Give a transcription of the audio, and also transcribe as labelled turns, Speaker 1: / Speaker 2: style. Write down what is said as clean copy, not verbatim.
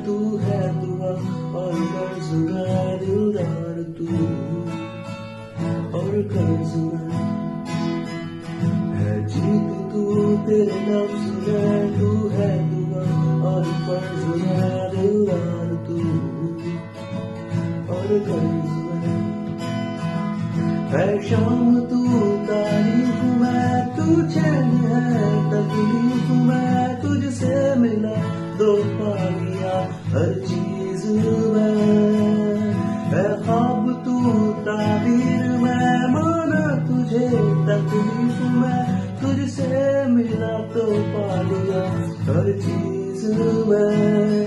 Speaker 1: तू है दुआ और कर्ज मैं दिलदार तू और कर्ज मैं है जीत तू तेरे लफ्ज में तू है दुआ और कर्ज मैं दिलदार तू और कर्ज मैं है शाम तू तारीफ मैं तू चैन है तकलीफ मैं तुझसे मिला दो पा लिया हर चीज में है ख्वाब तू ताबीर मैं माना तुझे तकलीफ में तुझसे मिला तो पा लिया हर चीज में